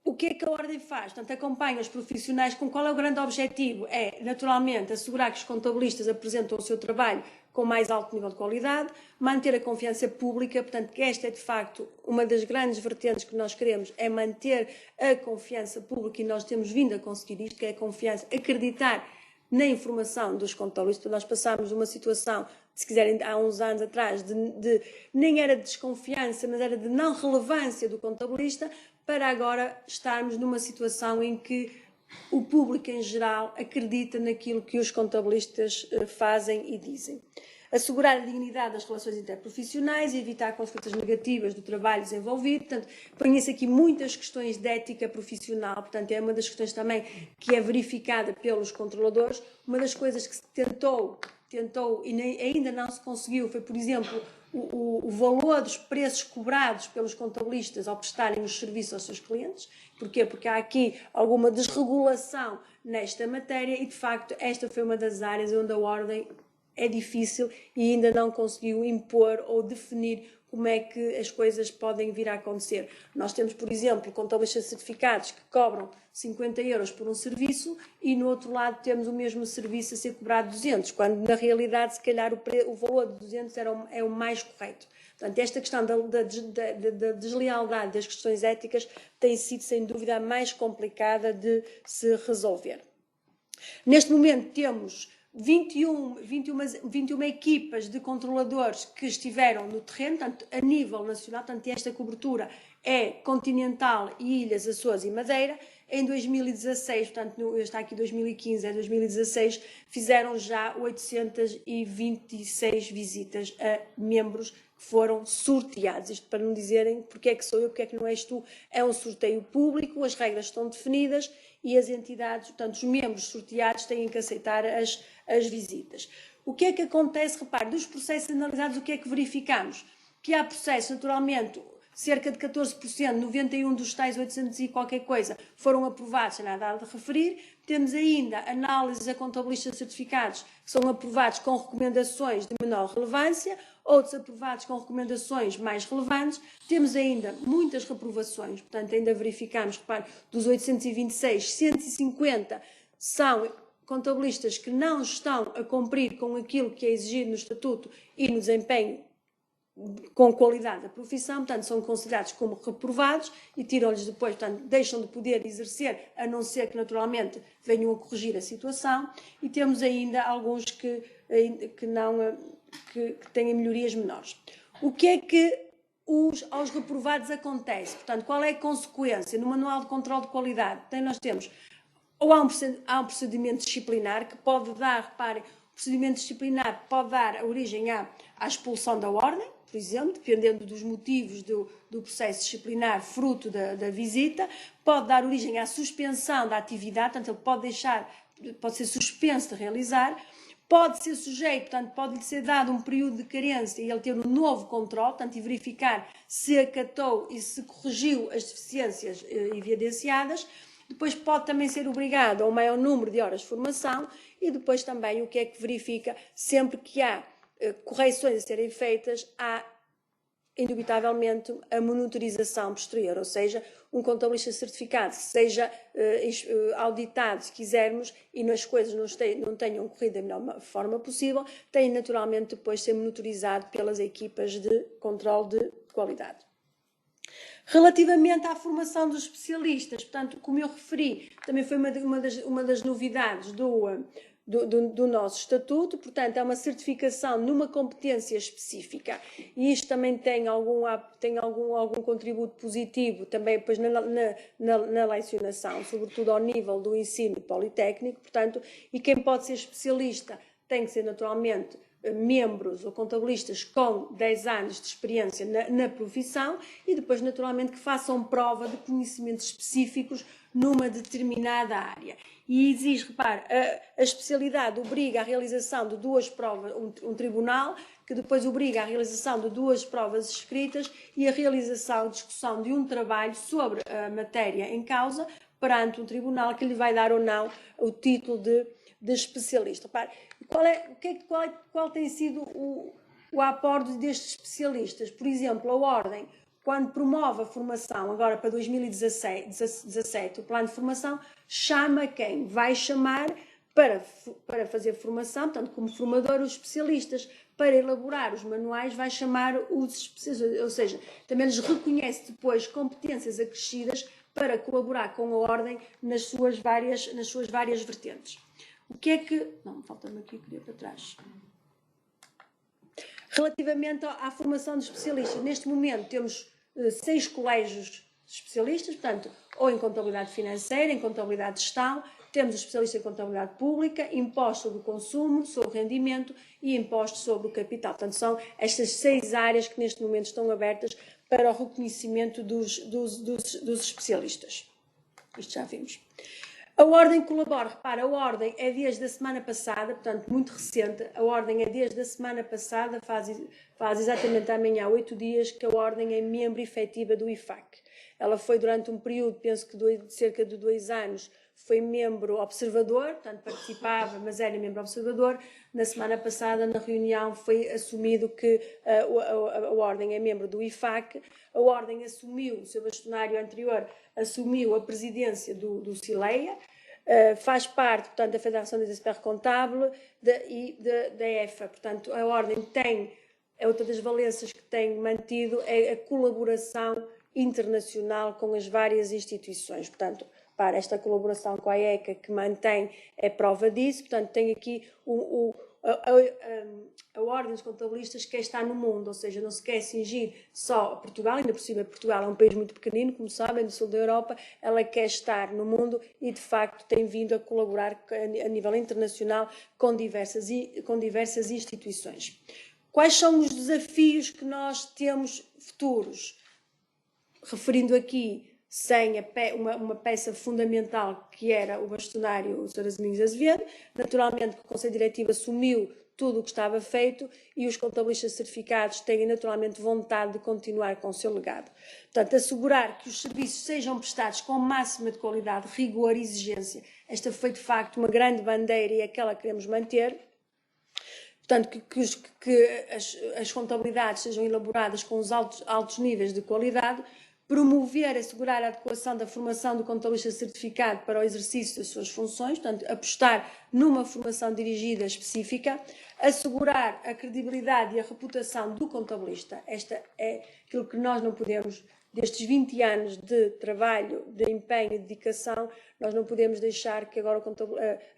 O que é que a Ordem faz? Portanto, acompanha os profissionais com qual é o grande objetivo? É, naturalmente, assegurar que os contabilistas apresentam o seu trabalho com mais alto nível de qualidade, manter a confiança pública, portanto, que esta é, de facto, uma das grandes vertentes que nós queremos, é manter a confiança pública, e nós temos vindo a conseguir isto, que é a confiança, acreditar na informação dos contabilistas. Nós passámos de uma situação, se quiserem, há uns anos atrás, nem era de desconfiança, mas era de não relevância do contabilista, para agora estarmos numa situação em que o público em geral acredita naquilo que os contabilistas fazem e dizem. Assegurar a dignidade das relações interprofissionais e evitar consequências negativas do trabalho desenvolvido. Portanto, põem-se aqui muitas questões de ética profissional, portanto, é uma das questões também que é verificada pelos controladores. Uma das coisas que se tentou e ainda não se conseguiu foi, por exemplo, o valor dos preços cobrados pelos contabilistas ao prestarem os serviços aos seus clientes. Porquê? Porque há aqui alguma desregulação nesta matéria e, de facto, esta foi uma das áreas onde a Ordem é difícil e ainda não conseguiu impor ou definir como é que as coisas podem vir a acontecer. Nós temos, por exemplo, contabilistas certificados que cobram 50 euros por um serviço e, no outro lado, temos o mesmo serviço a ser cobrado 200, quando, na realidade, se calhar o valor de 200 é o mais correto. Portanto, esta questão da deslealdade das questões éticas tem sido, sem dúvida, a mais complicada de se resolver. Neste momento, temos 21 equipas de controladores que estiveram no terreno, portanto, a nível nacional, portanto, esta cobertura é continental e Ilhas, Açores e Madeira. Em 2016, portanto, está aqui 2015, é 2016, fizeram já 826 visitas a membros que foram sorteados. Isto para não dizerem porque é que sou eu, porque é que não és tu. É um sorteio público, as regras estão definidas e as entidades, portanto, os membros sorteados têm que aceitar as visitas. O que é que acontece? Repare, dos processos analisados, o que é que verificamos? Que há processos, naturalmente, cerca de 14%, 91 dos tais 800 e qualquer coisa, foram aprovados, sem nada a referir. Temos ainda análises a contabilistas certificados que são aprovados com recomendações de menor relevância, outros aprovados com recomendações mais relevantes. Temos ainda muitas reprovações, portanto, ainda verificamos, repare, dos 826, 150 são contabilistas que não estão a cumprir com aquilo que é exigido no Estatuto e no desempenho com qualidade da profissão, portanto, são considerados como reprovados e tiram-lhes depois, portanto, deixam de poder exercer, a não ser que, naturalmente, venham a corrigir a situação. E temos ainda alguns que têm melhorias menores. O que é que aos reprovados acontece? Portanto, qual é a consequência? No Manual de Controle de Qualidade, nós temos, ou há um procedimento disciplinar que pode dar, reparem, o procedimento disciplinar pode dar origem à expulsão da ordem, por exemplo, dependendo dos motivos do processo disciplinar fruto da visita, pode dar origem à suspensão da atividade, portanto, ele pode ser suspenso de realizar, pode ser sujeito, portanto, pode-lhe ser dado um período de carência e ele ter um novo controle, portanto, e verificar se acatou e se corrigiu as deficiências evidenciadas. Depois pode também ser obrigado a um maior número de horas de formação e depois também o que é que verifica, sempre que há correções a serem feitas, há indubitavelmente, a monitorização posterior, ou seja, um contabilista certificado que seja auditado, se quisermos, e as coisas não tenham corrido da melhor forma possível, tem naturalmente depois de ser monitorizado pelas equipas de controle de qualidade. Relativamente à formação dos especialistas, portanto, como eu referi, também foi uma das novidades do nosso estatuto, portanto, é uma certificação numa competência específica, e isto também tem algum contributo positivo também depois na lecionação, sobretudo ao nível do ensino politécnico, portanto, e quem pode ser especialista tem que ser naturalmente membros ou contabilistas com 10 anos de experiência na profissão e depois naturalmente que façam prova de conhecimentos específicos numa determinada área. E exige, repare, a especialidade obriga à realização de 2 provas, um tribunal que depois obriga à realização de 2 provas escritas e a realização e discussão de um trabalho sobre a matéria em causa perante um tribunal que lhe vai dar ou não o título de especialista. Repare, qual tem sido o aporte destes especialistas? Por exemplo, a Ordem, quando promove a formação, agora para 2017, o plano de formação, chama quem? Vai chamar para fazer formação, portanto, como formador, os especialistas. Para elaborar os manuais, vai chamar os especialistas, ou seja, também lhes reconhece depois competências acrescidas para colaborar com a Ordem nas suas várias vertentes. O que é que... Não, falta-me aqui, queria para trás. Relativamente à formação de especialistas, neste momento temos 6 colégios de especialistas, portanto, ou em contabilidade financeira, em contabilidade de gestão, temos o especialista em contabilidade pública, imposto sobre o consumo, sobre o rendimento e imposto sobre o capital. Portanto, são estas 6 áreas que neste momento estão abertas para o reconhecimento dos especialistas. Isto já vimos. A Ordem colabora, repara, a Ordem é desde a semana passada, portanto, muito recente, a Ordem é desde a semana passada, faz exatamente amanhã 8 dias que a Ordem é membro efetiva do IFAC. Ela foi durante um período, penso que de cerca de 2 anos, foi membro observador, portanto participava, mas era membro observador. Na semana passada, na reunião, foi assumido que a Ordem é membro do IFAC. A Ordem assumiu, o seu bastonário anterior assumiu a presidência do CILEA, faz parte, portanto, da Federação des Experts Comptables e da EFA. Portanto, a Ordem tem, é outra das valências que tem mantido, é a colaboração internacional com as várias instituições. Portanto, para esta colaboração com a ECA que mantém é prova disso. Portanto, tem aqui a Ordem dos Contabilistas quer estar no mundo, ou seja, não se quer cingir só a Portugal, ainda por cima Portugal é um país muito pequenino, como sabem, do sul da Europa, ela quer estar no mundo e, de facto, tem vindo a colaborar a nível internacional com diversas instituições. Quais são os desafios que nós temos futuros? Referindo aqui sem uma peça fundamental que era o bastonário, o Sr. Azelinhos Azevedo, naturalmente que o Conselho Diretivo assumiu tudo o que estava feito e os contabilistas certificados têm naturalmente vontade de continuar com o seu legado. Portanto, assegurar que os serviços sejam prestados com máxima de qualidade, rigor e exigência. Esta foi, de facto, uma grande bandeira e é aquela que queremos manter. Portanto, que as contabilidades sejam elaboradas com os altos níveis de qualidade, promover e assegurar a adequação da formação do contabilista certificado para o exercício das suas funções, portanto, apostar numa formação dirigida específica, assegurar a credibilidade e a reputação do contabilista. Esta é aquilo que nós não podemos, destes 20 anos de trabalho, de empenho e dedicação, nós não podemos deixar que agora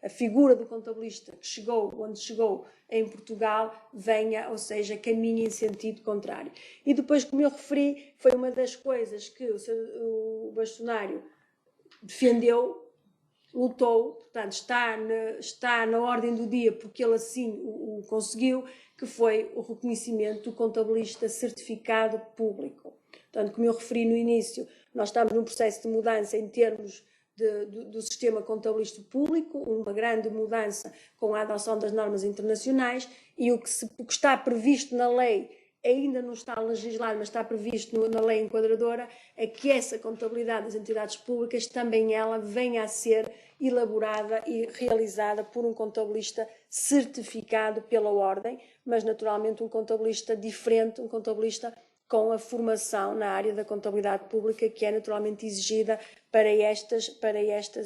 a figura do contabilista que chegou onde chegou em Portugal venha, ou seja, caminhe em sentido contrário. E depois, como eu referi, foi uma das coisas que o bastonário defendeu, lutou, portanto, está na ordem do dia porque ele assim o conseguiu, que foi o reconhecimento do contabilista certificado público. Portanto, como eu referi no início, nós estamos num processo de mudança em termos do sistema contabilístico público, uma grande mudança com a adoção das normas internacionais e o que está previsto na lei, ainda não está legislado, mas está previsto na lei enquadradora, é que essa contabilidade das entidades públicas também ela venha a ser elaborada e realizada por um contabilista certificado pela Ordem, mas naturalmente um contabilista diferente, um contabilista com a formação na área da contabilidade pública que é naturalmente exigida para estas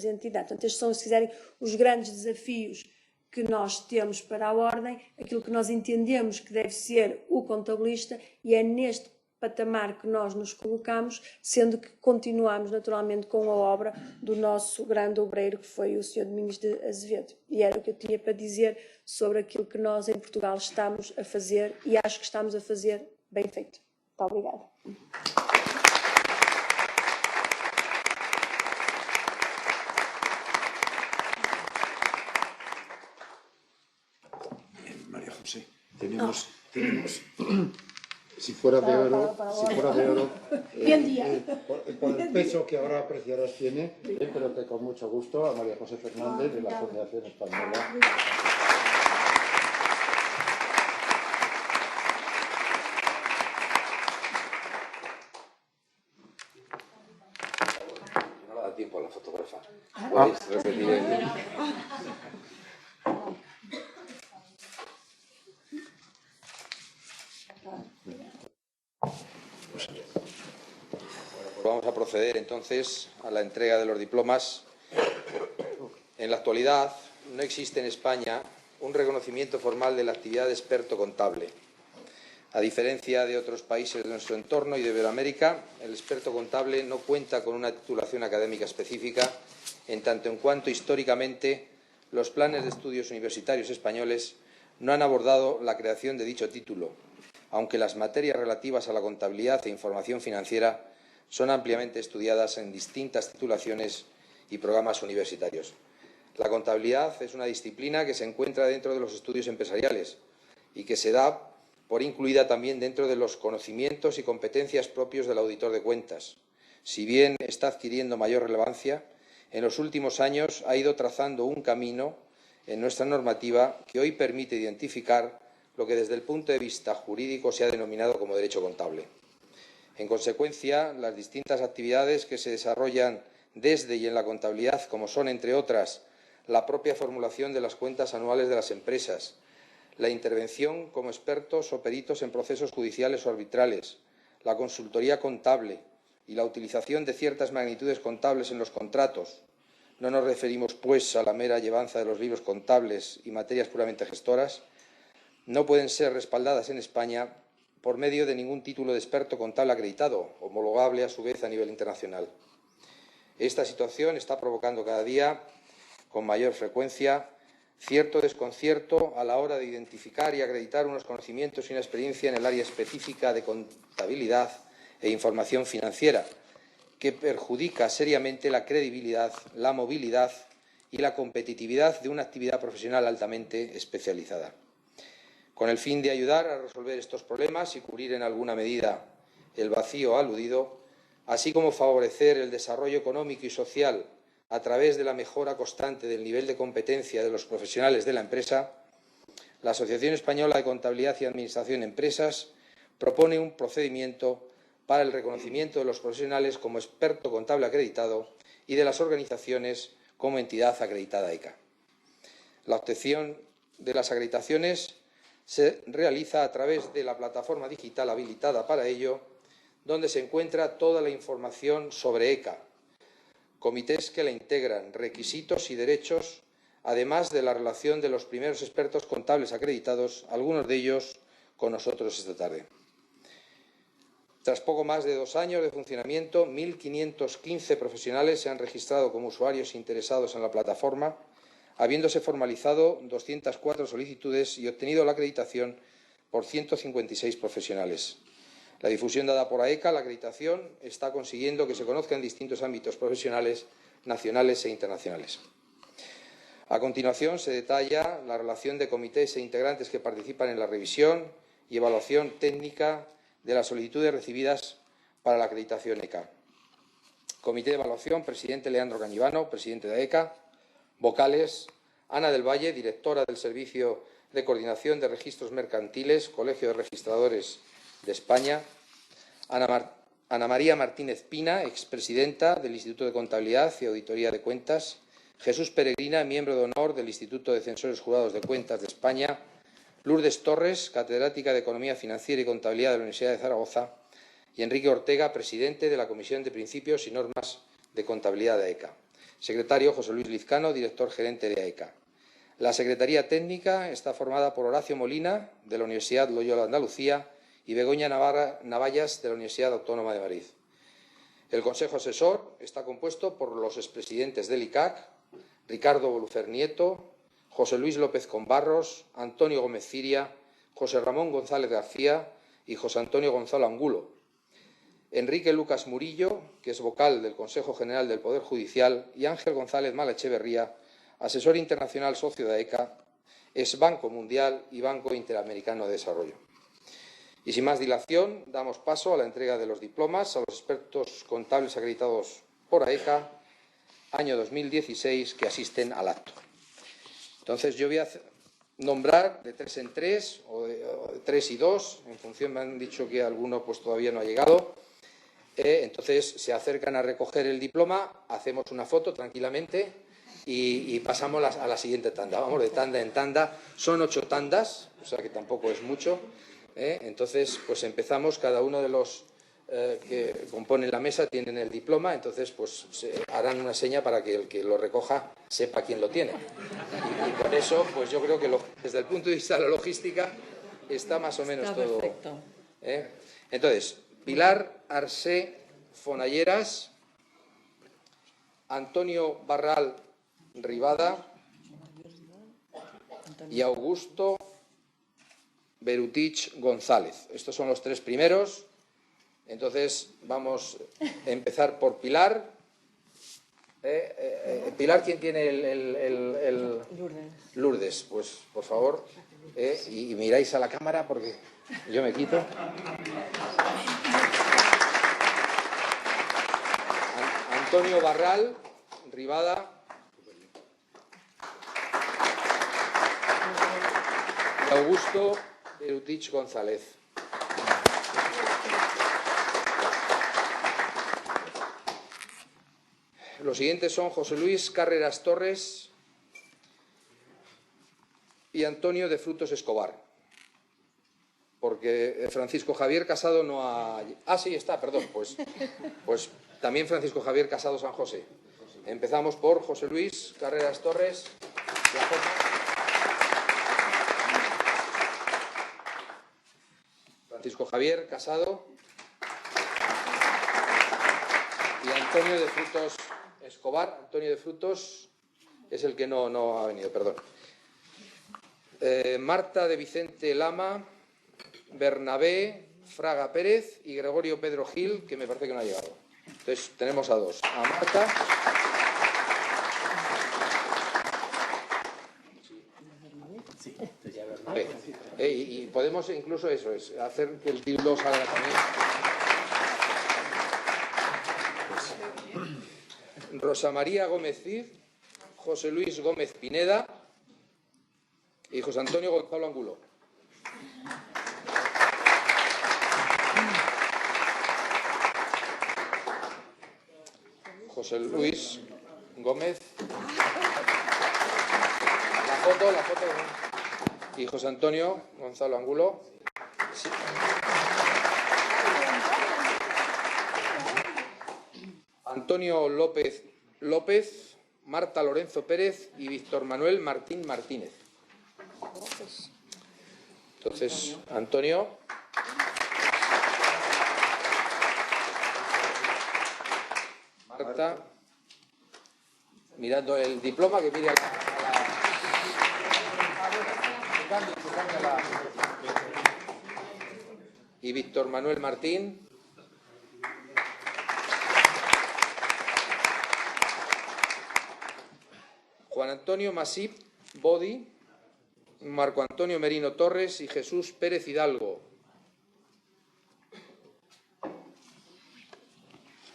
entidades. Portanto, estes são, se quiserem, os grandes desafios que nós temos para a Ordem, aquilo que nós entendemos que deve ser o contabilista, e é neste patamar que nós nos colocamos, sendo que continuamos naturalmente com a obra do nosso grande obreiro, que foi o Sr. Domingos de Azevedo. E era o que eu tinha para dizer sobre aquilo que nós em Portugal estamos a fazer, e acho que estamos a fazer bem feito. Muito obrigada. María José, tenemos si fuera de oro, por el peso que ahora apreciarás tiene, pero que con mucho gusto a María José Fernández de la Asociación Española. No le da tiempo a la fotógrafa. ¿Podéis repetir el... Vamos a proceder entonces a la entrega de los diplomas. En la actualidad no existe en España un reconocimiento formal de la actividad de experto contable. A diferencia de otros países de nuestro entorno y de Iberoamérica, el experto contable no cuenta con una titulación académica específica, en tanto en cuanto históricamente los planes de estudios universitarios españoles no han abordado la creación de dicho título, aunque las materias relativas a la contabilidad e información financiera son ampliamente estudiadas en distintas titulaciones y programas universitarios. La contabilidad es una disciplina que se encuentra dentro de los estudios empresariales y que se da por incluida también dentro de los conocimientos y competencias propios del auditor de cuentas. Si bien está adquiriendo mayor relevancia, en los últimos años ha ido trazando un camino en nuestra normativa que hoy permite identificar lo que desde el punto de vista jurídico se ha denominado como derecho contable. En consecuencia, las distintas actividades que se desarrollan desde y en la contabilidad, como son, entre otras, la propia formulación de las cuentas anuales de las empresas, la intervención como expertos o peritos en procesos judiciales o arbitrales, la consultoría contable y la utilización de ciertas magnitudes contables en los contratos. No nos referimos, pues, a la mera llevanza de los libros contables y materias puramente gestoras. No pueden ser respaldadas en España por medio de ningún título de experto contable acreditado, homologable a su vez a nivel internacional. Esta situación está provocando cada día, con mayor frecuencia, cierto desconcierto a la hora de identificar y acreditar unos conocimientos y una experiencia en el área específica de contabilidad e información financiera, que perjudica seriamente la credibilidad, la movilidad y la competitividad de una actividad profesional altamente especializada. Con el fin de ayudar a resolver estos problemas y cubrir en alguna medida el vacío aludido, así como favorecer el desarrollo económico y social a través de la mejora constante del nivel de competencia de los profesionales de la empresa, la Asociación Española de Contabilidad y Administración de Empresas propone un procedimiento para el reconocimiento de los profesionales como experto contable acreditado y de las organizaciones como entidad acreditada ECA. La obtención de las acreditaciones se realiza a través de la plataforma digital habilitada para ello, donde se encuentra toda la información sobre ECA, comités que la integran, requisitos y derechos, además de la relación de los primeros expertos contables acreditados, algunos de ellos con nosotros esta tarde. Tras poco más de 2 años de funcionamiento, 1.515 profesionales se han registrado como usuarios interesados en la plataforma, habiéndose formalizado 204 solicitudes y obtenido la acreditación por 156 profesionales. La difusión dada por AECA, la acreditación, está consiguiendo que se conozca en distintos ámbitos profesionales, nacionales e internacionales. A continuación, se detalla la relación de comités e integrantes que participan en la revisión y evaluación técnica de las solicitudes recibidas para la acreditación ECA. Comité de Evaluación, presidente Leandro Cañivano, presidente de AECA. Vocales, Ana del Valle, directora del Servicio de Coordinación de Registros Mercantiles, Colegio de Registradores de España. Ana María Martínez Pina, expresidenta del Instituto de Contabilidad y Auditoría de Cuentas. Jesús Peregrina, miembro de honor del Instituto de Censores Jurados de Cuentas de España. Lourdes Torres, catedrática de Economía Financiera y Contabilidad de la Universidad de Zaragoza. y Enrique Ortega, presidente de la Comisión de Principios y Normas de Contabilidad de AECA. Secretario, José Luis Lizcano, director gerente de AECA. La Secretaría Técnica está formada por Horacio Molina, de la Universidad Loyola de Andalucía, y Begoña Navallas, de la Universidad Autónoma de Madrid. El Consejo Asesor está compuesto por los expresidentes del ICAC, Ricardo Bolufer Nieto, José Luis López Combarros, Antonio Gómez Ciria, José Ramón González García y José Antonio Gonzalo Angulo. Enrique Lucas Murillo, que es vocal del Consejo General del Poder Judicial, y Ángel González Malaecheverría, asesor internacional socio de AECA, es Banco Mundial y Banco Interamericano de Desarrollo. Y sin más dilación, damos paso a la entrega de los diplomas a los expertos contables acreditados por AECA, año 2016, que asisten al acto. Entonces, yo voy a nombrar de 3 en 3 o de 3 y 2, en función, me han dicho que alguno pues todavía no ha llegado. Entonces, se acercan a recoger el diploma, hacemos una foto tranquilamente y pasamos a la siguiente tanda. Vamos de tanda en tanda. Son 8 tandas, o sea que tampoco es mucho. Entonces, pues empezamos, cada uno de los que componen la mesa tienen el diploma, entonces pues se harán una seña para que el que lo recoja sepa quién lo tiene. Y con eso, pues yo creo que desde el punto de vista de la logística está más o menos todo. Perfecto. Entonces, Pilar Arsé Fonalleras, Antonio Barral Ribada y Augusto Berutich González. Estos son los 3 primeros. Entonces, vamos a empezar por Pilar. Pilar, ¿quién tiene el Lourdes. Lourdes? Pues, por favor, y miráis a la cámara porque yo me quito. Antonio Barral Ribada. Y Augusto Berutich González. Los siguientes son José Luis Carreras Torres y Antonio de Frutos Escobar. Porque Francisco Javier Casado no ha... Ah, sí, está, perdón. Pues también Francisco Javier Casado San José. Empezamos por José Luis Carreras Torres. Francisco Javier Casado y Antonio de Frutos Escobar. Antonio de Frutos es el que no ha venido, perdón. Marta de Vicente Lama, Bernabé Fraga Pérez y Gregorio Pedro Gil, que me parece que no ha llegado. Entonces tenemos a 2. A Marta. Y podemos incluso eso, hacer que el tildo salga también. Rosa María Gómez Cid, José Luis Gómez Pineda y José Antonio Gonzalo Angulo. José Luis Gómez. La foto. Y José Antonio Gonzalo Angulo. Sí. Antonio López, Marta Lorenzo Pérez y Víctor Manuel Martín Martínez. Entonces, Antonio. Marta. Mirando el diploma, que mire a la... Y Víctor Manuel Martín. Juan Antonio Masip Bodi, Marco Antonio Merino Torres y Jesús Pérez Hidalgo.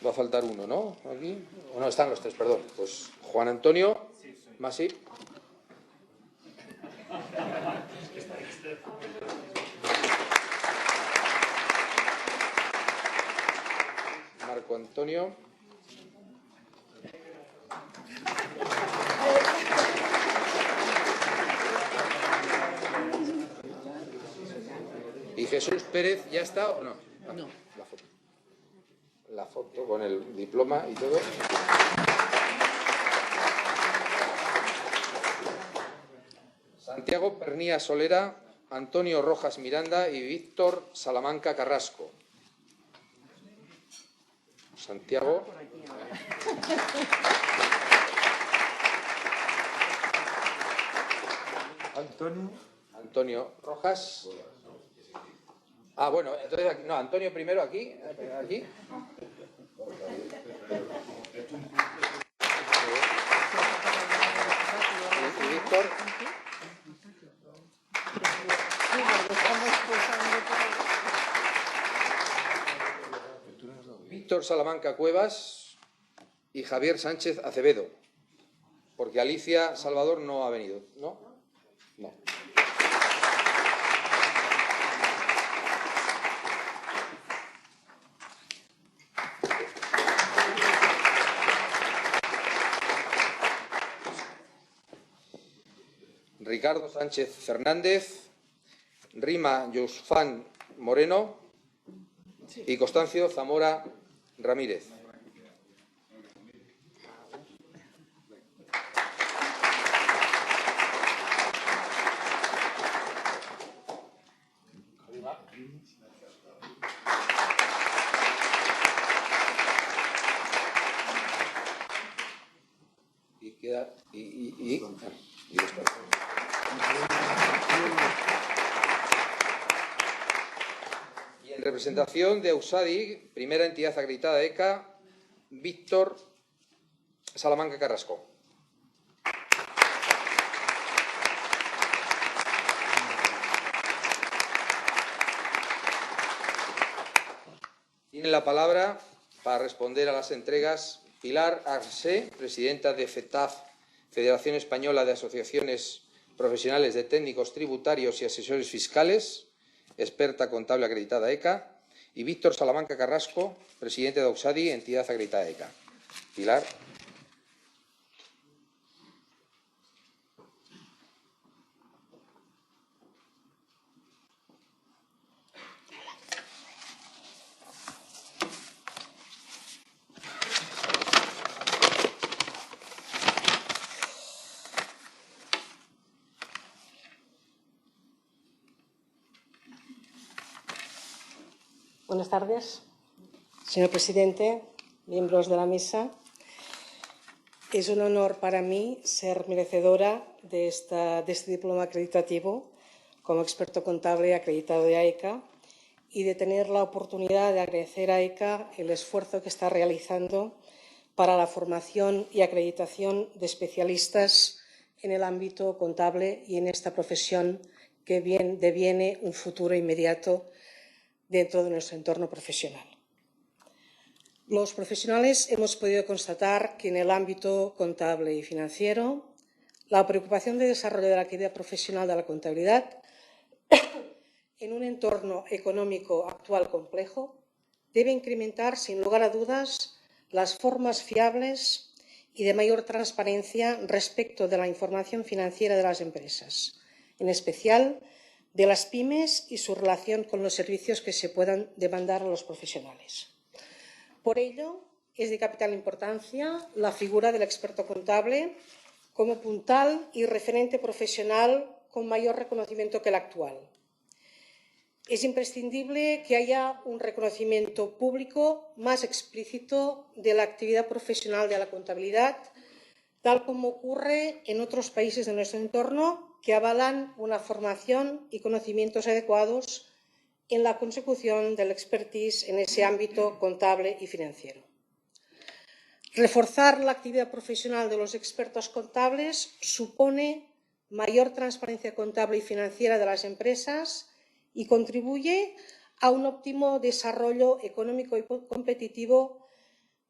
Va a faltar uno, ¿no? Aquí. O no, están los 3, perdón. Pues Juan Antonio Masip. Marco Antonio. ¿Y Jesús Pérez ya está o no? No. La foto. foto con el diploma y todo. Santiago Pernía Solera, Antonio Rojas Miranda y Víctor Salamanca Carrasco. Santiago. Antonio Rojas. Ah, bueno, entonces aquí, no, Antonio primero aquí. Y Víctor. Víctor Salamanca Cuevas y Javier Sánchez Acevedo, porque Alicia Salvador no ha venido, ¿no? No. Ricardo Sánchez Fernández, Rima Yusfán Moreno y Constancio Zamora Ramírez. Y queda y en representación de Eusadi, primera entidad acreditada de ECA, Víctor Salamanca Carrasco. Tiene la palabra para responder a las entregas Pilar Arsé, presidenta de FETAF, Federación Española de Asociaciones Profesionales de Técnicos Tributarios y Asesores Fiscales, experta contable acreditada ECA, y Víctor Salamanca Carrasco, presidente de Eusadi, entidad acreditada ECA. Pilar. Buenas tardes, señor presidente, miembros de la mesa. Es un honor para mí ser merecedora de este diploma acreditativo como experto contable acreditado de AECA y de tener la oportunidad de agradecer a AECA el esfuerzo que está realizando para la formación y acreditación de especialistas en el ámbito contable y en esta profesión que deviene un futuro inmediato dentro de nuestro entorno profesional. Los profesionales hemos podido constatar que en el ámbito contable y financiero, la preocupación de desarrollo de la actividad profesional de la contabilidad en un entorno económico actual complejo debe incrementar, sin lugar a dudas, las formas fiables y de mayor transparencia respecto de la información financiera de las empresas, en especial de las pymes y su relación con los servicios que se puedan demandar a los profesionales. Por ello, es de capital importancia la figura del experto contable como puntal y referente profesional con mayor reconocimiento que el actual. Es imprescindible que haya un reconocimiento público más explícito de la actividad profesional de la contabilidad, tal como ocurre en otros países de nuestro entorno que avalan una formación y conocimientos adecuados en la consecución del expertise en ese ámbito contable y financiero. Reforzar la actividad profesional de los expertos contables supone mayor transparencia contable y financiera de las empresas y contribuye a un óptimo desarrollo económico y competitivo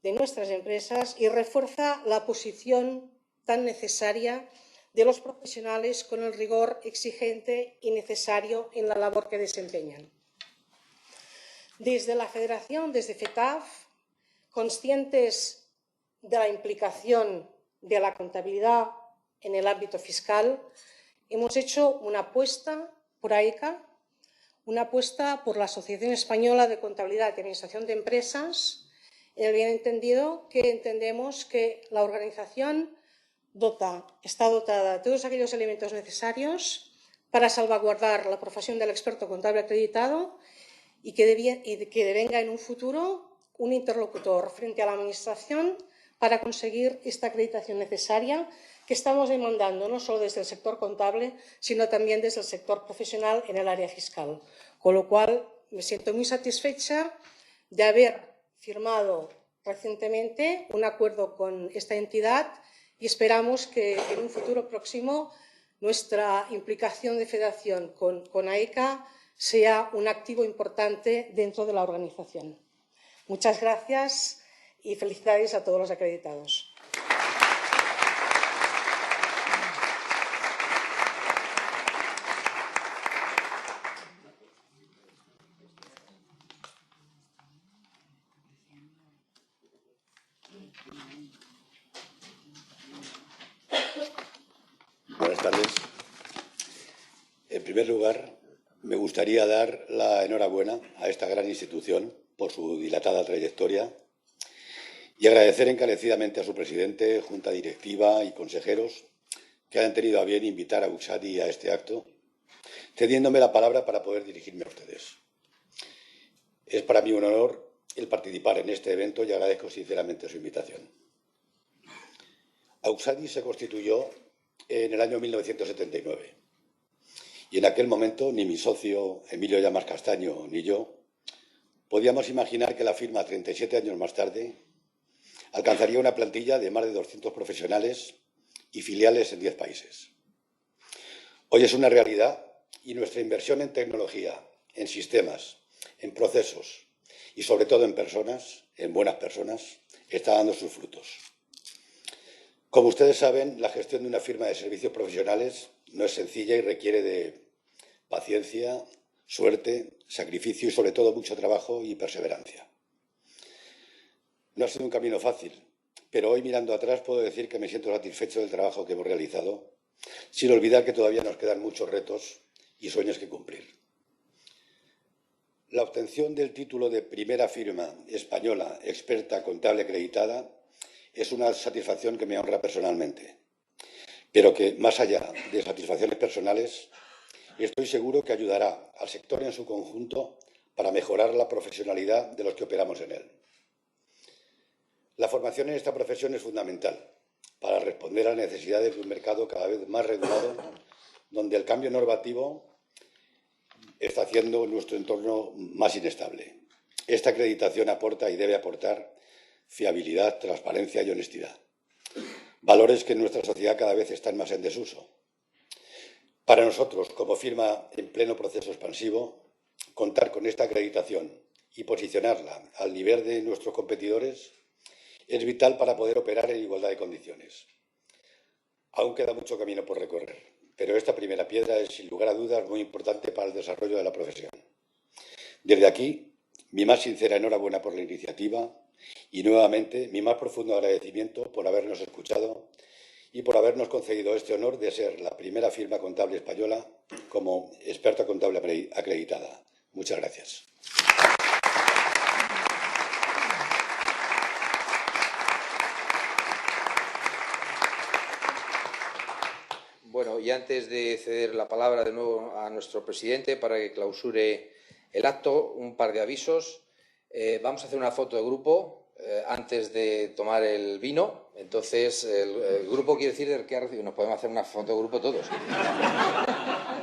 de nuestras empresas y refuerza la posición tan necesaria de los profesionales con el rigor exigente y necesario en la labor que desempeñan. Desde la Federación, desde FETAF, conscientes de la implicación de la contabilidad en el ámbito fiscal, hemos hecho una apuesta por AECA, una apuesta por la Asociación Española de Contabilidad y Administración de Empresas, bien entendido que entendemos que la organización está dotada de todos aquellos elementos necesarios para salvaguardar la profesión del experto contable acreditado y que devenga en un futuro un interlocutor frente a la Administración para conseguir esta acreditación necesaria que estamos demandando no solo desde el sector contable, sino también desde el sector profesional en el área fiscal. Con lo cual, me siento muy satisfecha de haber firmado recientemente un acuerdo con esta entidad y esperamos que en un futuro próximo nuestra implicación de federación con AECA sea un activo importante dentro de la organización. Muchas gracias y felicidades a todos los acreditados. Buenas tardes. En primer lugar, me gustaría dar la enhorabuena a esta gran institución por su dilatada trayectoria y agradecer encarecidamente a su presidente, junta directiva y consejeros que hayan tenido a bien invitar a Auxadi a este acto, cediéndome la palabra para poder dirigirme a ustedes. Es para mí un honor el participar en este evento y agradezco sinceramente su invitación. Auxadi se constituyó en el año 1979 y en aquel momento ni mi socio Emilio Llamas Castaño ni yo podíamos imaginar que la firma 37 años más tarde alcanzaría una plantilla de más de 200 profesionales y filiales en 10 países. Hoy es una realidad y nuestra inversión en tecnología, en sistemas, en procesos y sobre todo en personas, en buenas personas, está dando sus frutos. Como ustedes saben, la gestión de una firma de servicios profesionales no es sencilla y requiere de paciencia, suerte, sacrificio y sobre todo mucho trabajo y perseverancia. No ha sido un camino fácil, pero hoy mirando atrás puedo decir que me siento satisfecho del trabajo que hemos realizado, sin olvidar que todavía nos quedan muchos retos y sueños que cumplir. La obtención del título de primera firma española experta contable acreditada es una satisfacción que me honra personalmente, pero que, más allá de satisfacciones personales, estoy seguro que ayudará al sector en su conjunto para mejorar la profesionalidad de los que operamos en él. La formación en esta profesión es fundamental para responder a las necesidades de un mercado cada vez más regulado, donde el cambio normativo está haciendo nuestro entorno más inestable. Esta acreditación aporta y debe aportar fiabilidad, transparencia y honestidad, valores que en nuestra sociedad cada vez están más en desuso. Para nosotros, como firma en pleno proceso expansivo, contar con esta acreditación y posicionarla al nivel de nuestros competidores es vital para poder operar en igualdad de condiciones. Aún queda mucho camino por recorrer, pero esta primera piedra es, sin lugar a dudas, muy importante para el desarrollo de la profesión. Desde aquí, mi más sincera enhorabuena por la iniciativa y, nuevamente, mi más profundo agradecimiento por habernos escuchado y por habernos concedido este honor de ser la primera firma contable española como experta contable acreditada. Muchas gracias. Bueno, y antes de ceder la palabra de nuevo a nuestro presidente para que clausure el acto, un par de avisos. Vamos a hacer una foto de grupo antes de tomar el vino. Entonces, el grupo quiere decir el que ha recibido. Nos podemos hacer una foto de grupo todos.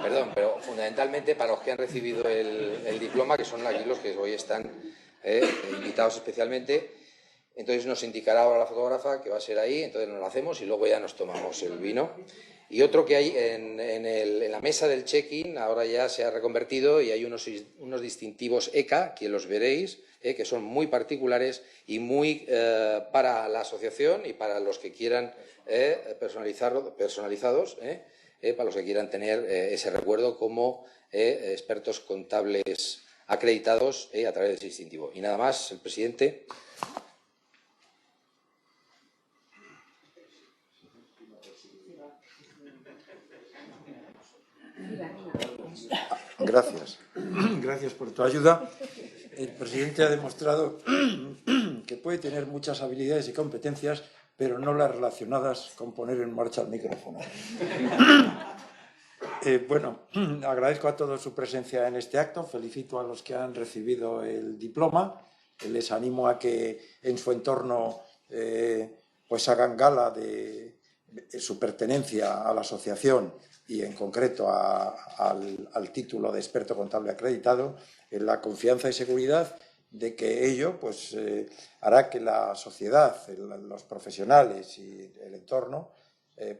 Perdón, pero fundamentalmente para los que han recibido el diploma, que son aquí los que hoy están invitados especialmente. Entonces nos indicará ahora la fotógrafa que va a ser ahí, entonces nos lo hacemos y luego ya nos tomamos el vino. Y otro que hay en la mesa del check-in, ahora ya se ha reconvertido y hay unos distintivos ECA, que los veréis, que son muy particulares y muy para la asociación y para los que quieran personalizados, para los que quieran tener ese recuerdo como expertos contables acreditados a través de ese distintivo. Y nada más, el presidente. Gracias. Gracias por tu ayuda. El presidente ha demostrado que puede tener muchas habilidades y competencias, pero no las relacionadas con poner en marcha el micrófono. Bueno, agradezco a todos su presencia en este acto, felicito a los que han recibido el diploma, les animo a que en su entorno pues hagan gala de su pertenencia a la asociación y en concreto al título de experto contable acreditado, en la confianza y seguridad de que ello pues, hará que la sociedad, los profesionales y el entorno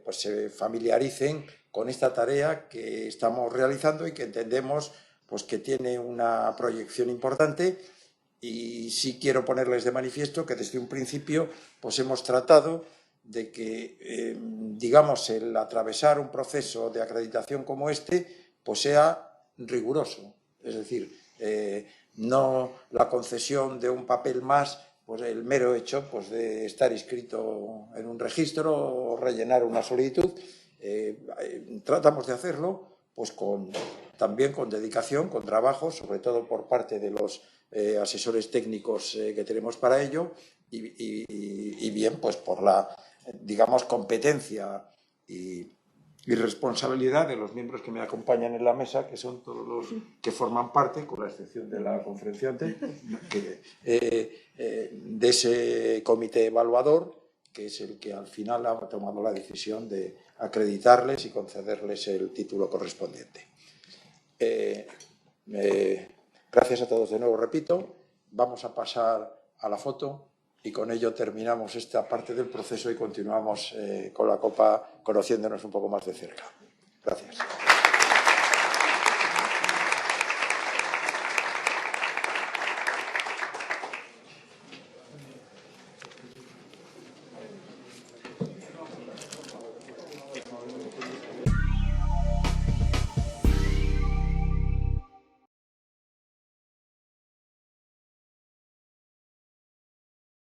pues se familiaricen con esta tarea que estamos realizando y que entendemos pues, que tiene una proyección importante. Y sí quiero ponerles de manifiesto que desde un principio pues hemos tratado de que, digamos, el atravesar un proceso de acreditación como este pues sea riguroso. Es decir, no la concesión de un papel más, pues el mero hecho pues, de estar inscrito en un registro o rellenar una solicitud. Tratamos de hacerlo pues también con dedicación, con trabajo, sobre todo por parte de los asesores técnicos que tenemos para ello y bien pues por la, digamos, competencia y responsabilidad de los miembros que me acompañan en la mesa, que son todos los que forman parte, con la excepción de la conferenciante, de ese comité evaluador, que es el que al final ha tomado la decisión de acreditarles y concederles el título correspondiente. Gracias a todos de nuevo, repito. Vamos a pasar a la foto y con ello terminamos esta parte del proceso y continuamos con la copa conociéndonos un poco más de cerca. Gracias.